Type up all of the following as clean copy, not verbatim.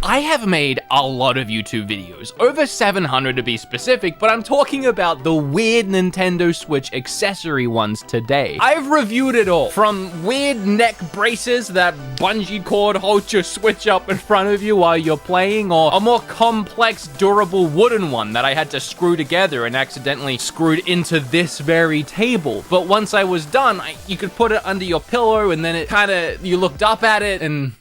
I have made a lot of YouTube videos, over 700 to be specific, but I'm talking about the weird Nintendo Switch accessory ones today. I've reviewed it all, from weird neck braces that bungee cord holds your Switch up in front of you while you're playing, or a more complex, durable wooden one that I had to screw together and accidentally screwed into this very table. But once I was done, you could put it under your pillow and then you looked up at it and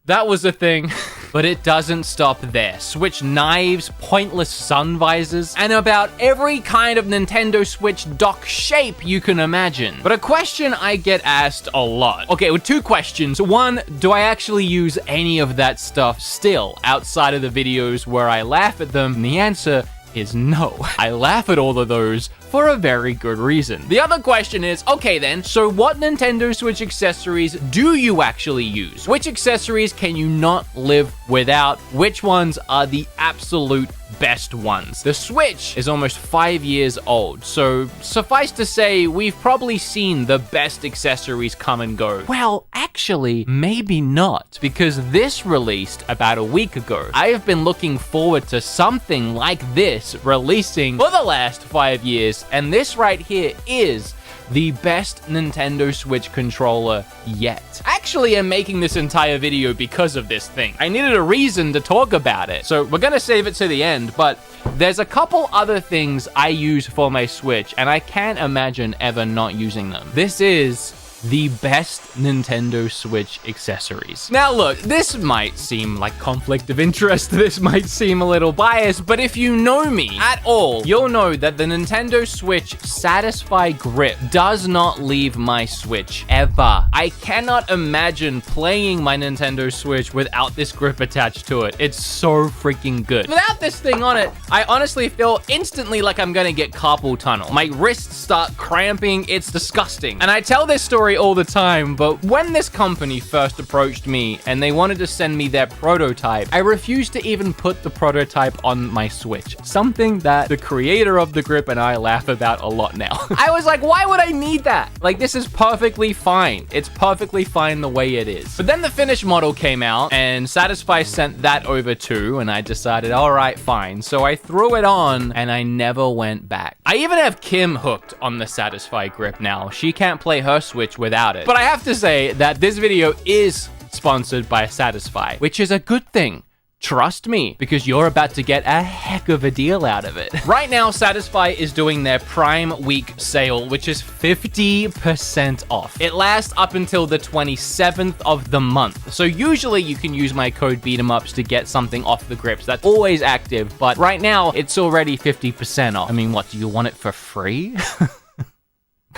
that was a thing. But it doesn't stop there. Switch knives, pointless sun visors, and about every kind of Nintendo Switch dock shape you can imagine. But a question I get asked a lot. Okay, with two questions. One, do I actually use any of that stuff still outside of the videos where I laugh at them? And the answer is no. I laugh at all of those for a very good reason. The other question is, okay then, so what Nintendo Switch accessories do you actually use? Which accessories can you not live without? Which ones are the absolute best ones? The Switch is almost 5 years old, so suffice to say, we've probably seen the best accessories come and go. Well, actually, maybe not, because this released about a week ago. I have been looking forward to something like this releasing for the last 5 years, and this right here is the best Nintendo Switch controller yet. Actually, I'm making this entire video because of this thing. I needed a reason to talk about it, so we're gonna save it to the end, but there's a couple other things I use for my Switch, and I can't imagine ever not using them. This is the best Nintendo Switch accessories. Now look, this might seem like conflict of interest, this might seem a little biased, but if you know me at all, you'll know that the Nintendo Switch Satisfy grip does not leave my Switch ever. I cannot imagine playing my Nintendo Switch without this grip attached to it. It's so freaking good. Without this thing on it, I honestly feel instantly like I'm gonna get carpal tunnel. My wrists start cramping, it's disgusting. And I tell this story all the time, but when this company first approached me and they wanted to send me their prototype, I refused to even put the prototype on my Switch. Something that the creator of the grip and I laugh about a lot now. I was like, why would I need that? Like, this is perfectly fine. It's perfectly fine the way it is. But then the finished model came out and Satisfy sent that over too, and I decided, all right, fine. So I threw it on and I never went back. I even have Kim hooked on the Satisfy grip now. She can't play her Switch without it. But I have to say that this video is sponsored by Satisfy, which is a good thing. Trust me, because you're about to get a heck of a deal out of it. Right now, Satisfy is doing their Prime Week sale, which is 50% off. It lasts up until the 27th of the month. So usually you can use my code BeatEmUps to get something off the grips. That's always active, but right now it's already 50% off. I mean, what, do you want it for free?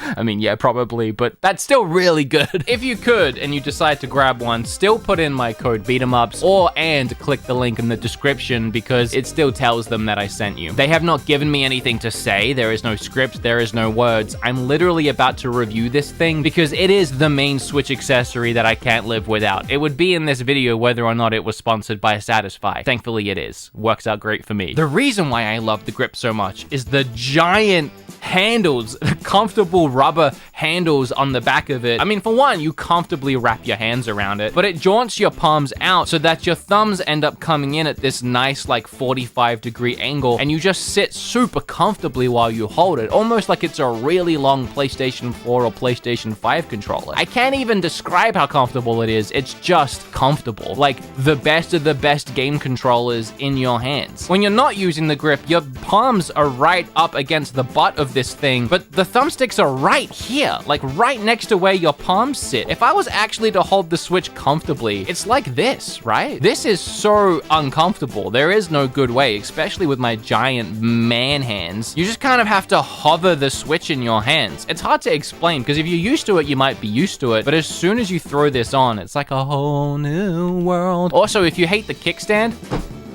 I mean, yeah, probably, but that's still really good. If you could, and you decide to grab one, still put in my code BeatEmUps, and click the link in the description, because it still tells them that I sent you. They have not given me anything to say. There is no script, there is no words. I'm literally about to review this thing, because it is the main Switch accessory that I can't live without. It would be in this video whether or not it was sponsored by Satisfy. Thankfully it is. Works out great for me. The reason why I love the grip so much is the giant handles, the comfortable rubber handles on the back of it. I mean, for one, you comfortably wrap your hands around it, but it jaunts your palms out so that your thumbs end up coming in at this nice, like 45-degree angle, and you just sit super comfortably while you hold it, almost like it's a really long PlayStation 4 or PlayStation 5 controller. I can't even describe how comfortable it is. It's just comfortable. Like the best of the best game controllers in your hands. When you're not using the grip, your palms are right up against the butt of this thing, but the thumbsticks are right here, like right next to where your palms sit. If I was actually to hold the Switch comfortably, it's like this, right? This is so uncomfortable. There is no good way, especially with my giant man hands. You just kind of have to hover the Switch in your hands. It's hard to explain, because if you're used to it, you might be used to it, but as soon as you throw this on, it's like a whole new world. Also, if you hate the kickstand,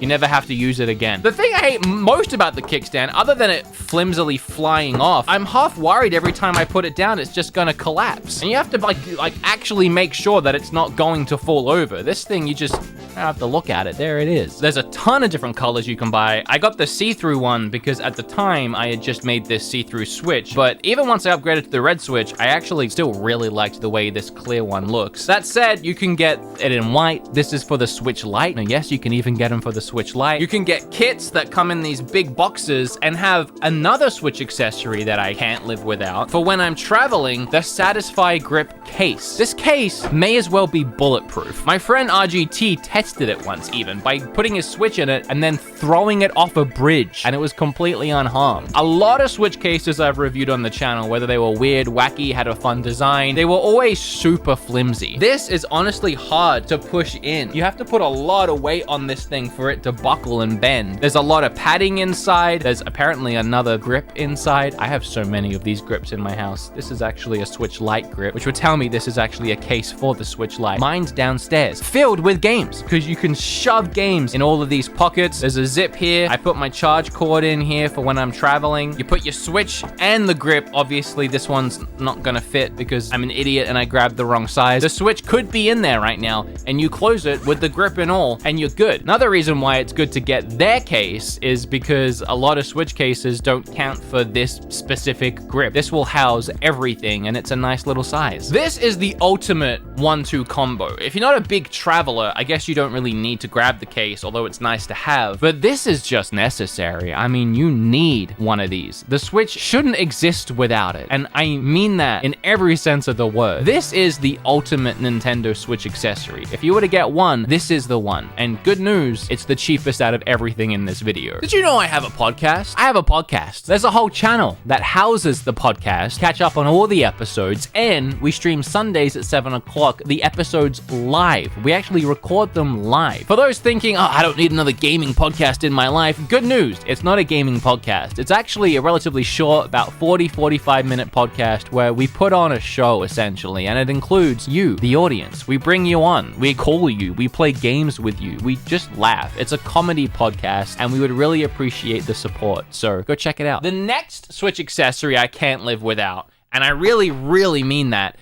you never have to use it again. The thing I hate most about the kickstand, other than it flimsily flying off, I'm half worried every time I put it down it's just gonna collapse. And you have to like actually make sure that it's not going to fall over. This thing, you just I have to look at it. There it is. There's a ton of different colors you can buy. I got the see-through one because at the time I had just made this see-through Switch, but even once I upgraded to the red Switch, I actually still really liked the way this clear one looks. That said, you can get it in white. This is for the Switch Lite. And yes, you can even get them for the Switch Lite. You can get kits that come in these big boxes and have another Switch accessory that I can't live without. For when I'm traveling, the Satisfy Grip case. This case may as well be bulletproof. My friend RGT tested it once even by putting his Switch in it and then throwing it off a bridge, and it was completely unharmed. A lot of Switch cases I've reviewed on the channel, whether they were weird, wacky, had a fun design, they were always super flimsy. This is honestly hard to push in. You have to put a lot of weight on this thing for it to buckle and bend. There's a lot of padding inside. There's apparently another grip inside. I have so many of these grips in my house. This is actually a Switch Lite grip, which would tell me this is actually a case for the Switch Lite. Mine's downstairs, filled with games, because you can shove games in all of these pockets. There's a zip here. I put my charge cord in here for when I'm traveling. You put your Switch and the grip. Obviously, this one's not gonna fit because I'm an idiot and I grabbed the wrong size. The Switch could be in there right now, and you close it with the grip and all, and you're good. Another reason why it's good to get their case is because a lot of Switch cases don't count for this specific grip. This will house everything, and it's a nice little size. This is the ultimate 1-2 combo. If you're not a big traveler, I guess you don't really need to grab the case, although it's nice to have, but this is just necessary. I mean, you need one of these. The Switch shouldn't exist without it, and I mean that in every sense of the word. This is the ultimate Nintendo Switch accessory. If you were to get one, this is the one. And good news, it's the cheapest out of everything in this video. Did you know I have a podcast? I have a podcast. There's a whole channel that houses the podcast, catch up on all the episodes, and we stream Sundays at 7 o'clock, the episodes live. We actually record them live. For those thinking, oh, I don't need another gaming podcast in my life, good news, it's not a gaming podcast. It's actually a relatively short, about 40-45 minute podcast where we put on a show essentially, and it includes you, the audience. We bring you on, we call you, we play games with you, we just laugh. It's a comedy podcast, and we would really appreciate the support, so go check it out. The next Switch accessory I can't live without, and I really, really mean that,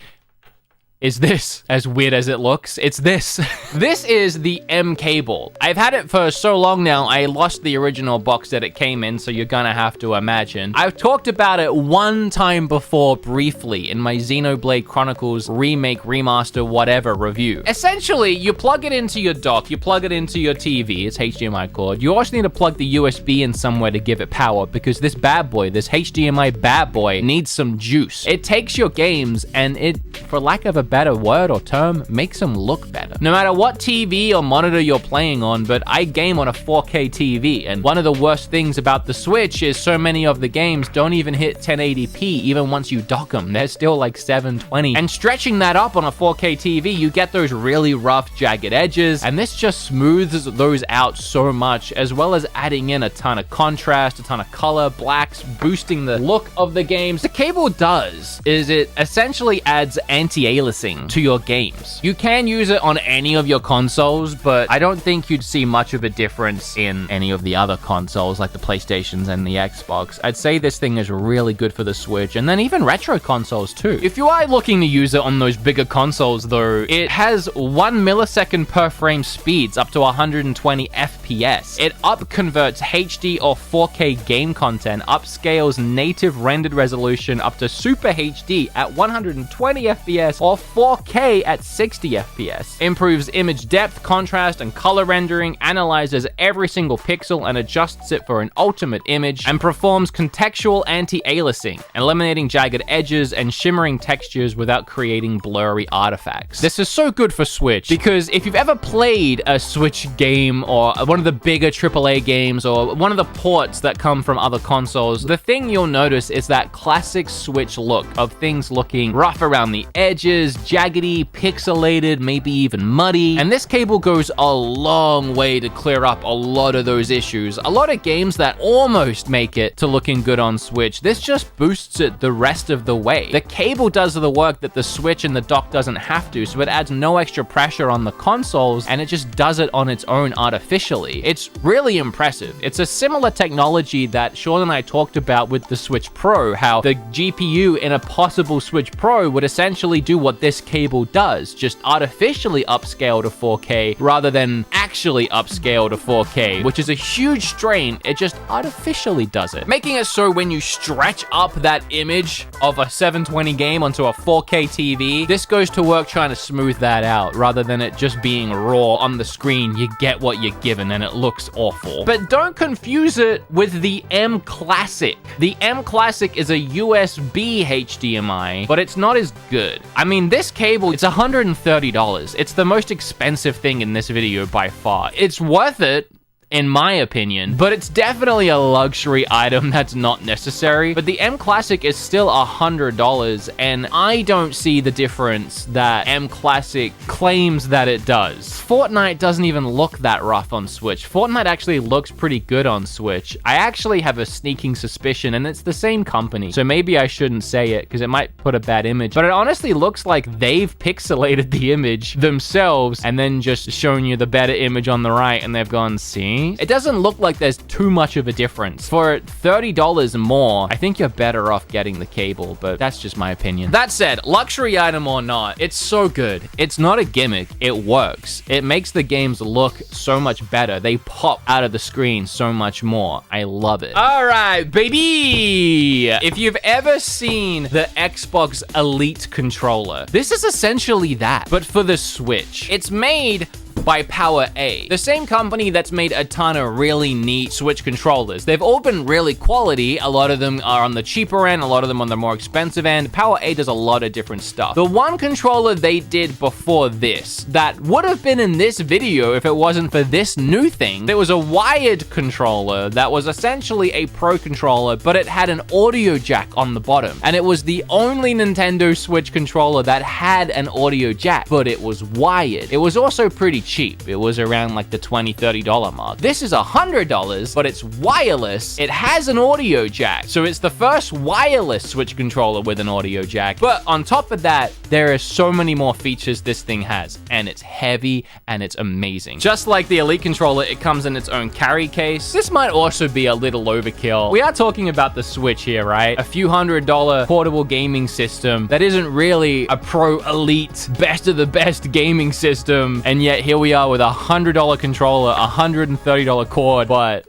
is this. As weird as it looks, it's this. This is the M cable. I've had it for so long now, I lost the original box that it came in, so you're gonna have to imagine. I've talked about it one time before briefly in my Xenoblade Chronicles remake, remaster, whatever review. Essentially, you plug it into your dock, you plug it into your TV, it's HDMI cord. You also need to plug the USB in somewhere to give it power, because this bad boy, this HDMI bad boy, needs some juice. It takes your games and it, for lack of a better word or term, makes them look better. No matter what TV or monitor you're playing on, but I game on a 4K TV, and one of the worst things about the Switch is so many of the games don't even hit 1080p even once you dock them. They're still like 720. And stretching that up on a 4K TV, you get those really rough, jagged edges, and this just smooths those out so much, as well as adding in a ton of contrast, a ton of color, blacks, boosting the look of the games. The cable does is it essentially adds anti-aliasing to your games. You can use it on any of your consoles, but I don't think you'd see much of a difference in any of the other consoles like the PlayStations and the Xbox. I'd say this thing is really good for the Switch, and then even retro consoles too. If you are looking to use it on those bigger consoles though, it has 1 millisecond per frame speeds up to 120 FPS. It upconverts HD or 4K game content, upscales native rendered resolution up to Super HD at 120 FPS or 4K at 60 FPS, improves image depth, contrast, and color rendering, analyzes every single pixel and adjusts it for an ultimate image, and performs contextual anti-aliasing, eliminating jagged edges and shimmering textures without creating blurry artifacts. This is so good for Switch, because if you've ever played a Switch game or one of the bigger AAA games or one of the ports that come from other consoles, the thing you'll notice is that classic Switch look of things looking rough around the edges, jaggedy, pixelated, maybe even muddy, and this cable goes a long way to clear up a lot of those issues. A lot of games that almost make it to looking good on Switch, this just boosts it the rest of the way. The cable does the work that the Switch and the dock doesn't have to, so it adds no extra pressure on the consoles, and it just does it on its own artificially. It's really impressive. It's a similar technology that Sean and I talked about with the Switch Pro, how the GPU in a possible Switch Pro would essentially do what this cable does, just artificially upscale to 4K rather than actually upscale to 4K, which is a huge strain. It just artificially does it, making it so when you stretch up that image of a 720 game onto a 4K TV, this goes to work trying to smooth that out rather than it just being raw on the screen. You get what you're given and it looks awful. But don't confuse it with the M Classic. The M Classic is a USB HDMI, but it's not as good. I mean, this cable, it's $130. It's the most expensive thing in this video by far. It's worth it, in my opinion, but it's definitely a luxury item that's not necessary. But the M Classic is still $100, and I don't see the difference that M Classic claims that it does. Fortnite doesn't even look that rough on Switch. Fortnite actually looks pretty good on Switch. I actually have a sneaking suspicion, and it's the same company, so maybe I shouldn't say it because it might put a bad image, but it honestly looks like they've pixelated the image themselves and then just shown you the better image on the right, and they've gone, see? It doesn't look like there's too much of a difference. For $30 more, I think you're better off getting the cable, but that's just my opinion. That said, luxury item or not, it's so good. It's not a gimmick. It works. It makes the games look so much better. They pop out of the screen so much more. I love it. All right, baby. If you've ever seen the Xbox Elite controller, this is essentially that, but for the Switch. It's made by Power A, the same company that's made a ton of really neat Switch controllers. They've all been really quality. A lot of them are on the cheaper end, a lot of them on the more expensive end. Power A does a lot of different stuff. The one controller they did before this that would have been in this video if it wasn't for this new thing, there was a wired controller that was essentially a Pro controller, but it had an audio jack on the bottom, and it was the only Nintendo Switch controller that had an audio jack, but it was wired. It was also pretty cheap. It was around like the $20, $30 mark. This is $100, but it's wireless. It has an audio jack. So it's the first wireless Switch controller with an audio jack. But on top of that, there are so many more features this thing has, and it's heavy and it's amazing. Just like the Elite controller, it comes in its own carry case. This might also be a little overkill. We are talking about the Switch here, right? A few $100 portable gaming system that isn't really a Pro Elite best of the best gaming system, and yet here we are with a $100 controller, $130 cord, but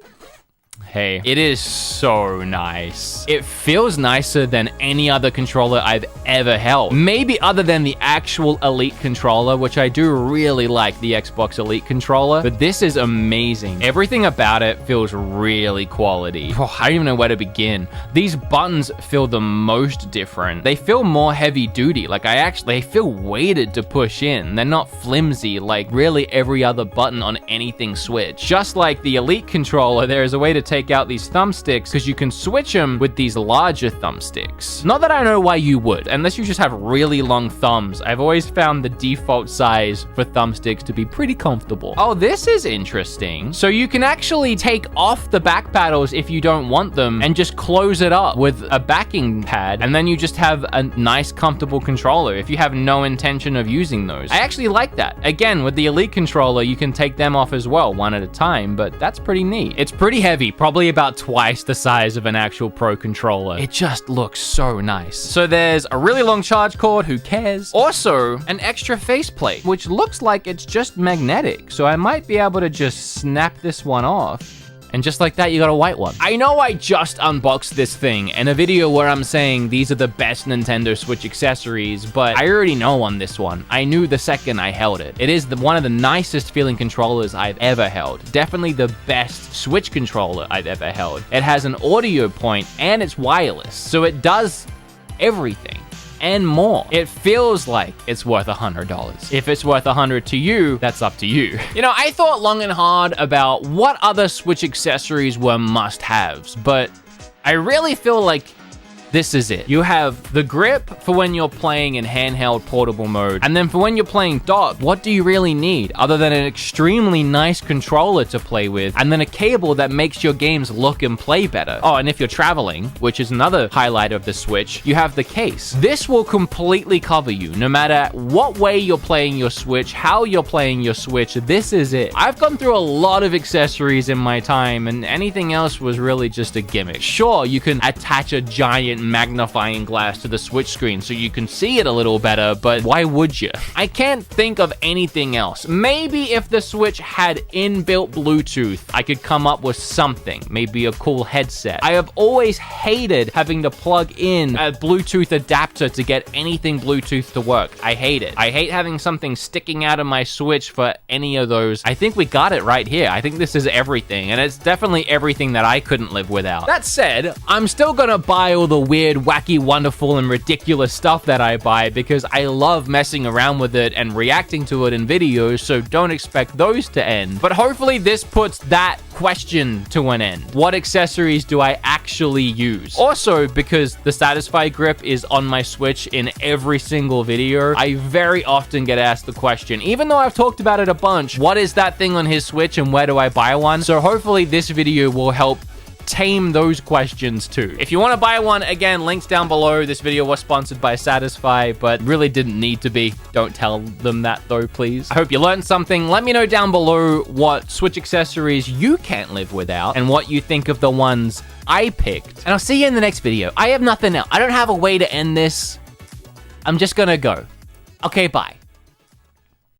hey, it is so nice. It feels nicer than any other controller I've ever held. Maybe other than the actual Elite controller, which I do really like the Xbox Elite controller, but this is amazing. Everything about it feels really quality. Oh, I don't even know where to begin. These buttons feel the most different. They feel more heavy duty. Like they feel weighted to push in. They're not flimsy like really every other button on anything Switch. Just like the Elite controller, there is a way to take out these thumbsticks because you can switch them with these larger thumbsticks. Not that I know why you would, unless you just have really long thumbs. I've always found the default size for thumbsticks to be pretty comfortable. Oh, this is interesting. So you can actually take off the back paddles if you don't want them and just close it up with a backing pad, and then you just have a nice comfortable controller if you have no intention of using those. I actually like that. Again, with the Elite controller, you can take them off as well, one at a time, but that's pretty neat. It's pretty heavy, probably about twice the size of an actual Pro controller. It just looks so nice. So there's a really long charge cord, who cares? Also, an extra faceplate, which looks like it's just magnetic. So I might be able to just snap this one off. And just like that, you got a white one. I know I just unboxed this thing in a video where I'm saying these are the best Nintendo Switch accessories, but I already know on this one. I knew the second I held it. It is one of the nicest feeling controllers I've ever held. Definitely the best Switch controller I've ever held. It has an audio point and it's wireless, so it does everything and more. It feels like it's worth $100. If it's worth $100 to you, that's up to you. You know, I thought long and hard about what other Switch accessories were must-haves, but I really feel like this is it. You have the grip for when you're playing in handheld portable mode. And then for when you're playing dock, what do you really need other than an extremely nice controller to play with and then a cable that makes your games look and play better? Oh, and if you're traveling, which is another highlight of the Switch, you have the case. This will completely cover you. No matter what way you're playing your Switch, how you're playing your Switch, this is it. I've gone through a lot of accessories in my time, and anything else was really just a gimmick. Sure, you can attach a giant magnifying glass to the Switch screen so you can see it a little better, but why would you? I can't think of anything else. Maybe if the Switch had inbuilt Bluetooth, I could come up with something. Maybe a cool headset. I have always hated having to plug in a Bluetooth adapter to get anything Bluetooth to work. I hate it. I hate having something sticking out of my Switch for any of those. I think we got it right here. I think this is everything, and it's definitely everything that I couldn't live without. That said, I'm still gonna buy all the weird, wacky, wonderful, and ridiculous stuff that I buy because I love messing around with it and reacting to it in videos, so don't expect those to end. But hopefully this puts that question to an end. What accessories do I actually use? Also, because the Satisfy grip is on my Switch in every single video, I very often get asked the question, even though I've talked about it a bunch, what is that thing on his Switch and where do I buy one? So hopefully this video will help tame those questions too. If you want to buy one, again, links down below. This video was sponsored by Satisfy, but really didn't need to be. Don't tell them that though, please. I hope you learned something. Let me know down below what Switch accessories you can't live without and what you think of the ones I picked. And I'll see you in the next video. I have nothing else. I don't have a way to end this. I'm just gonna go. Okay, bye.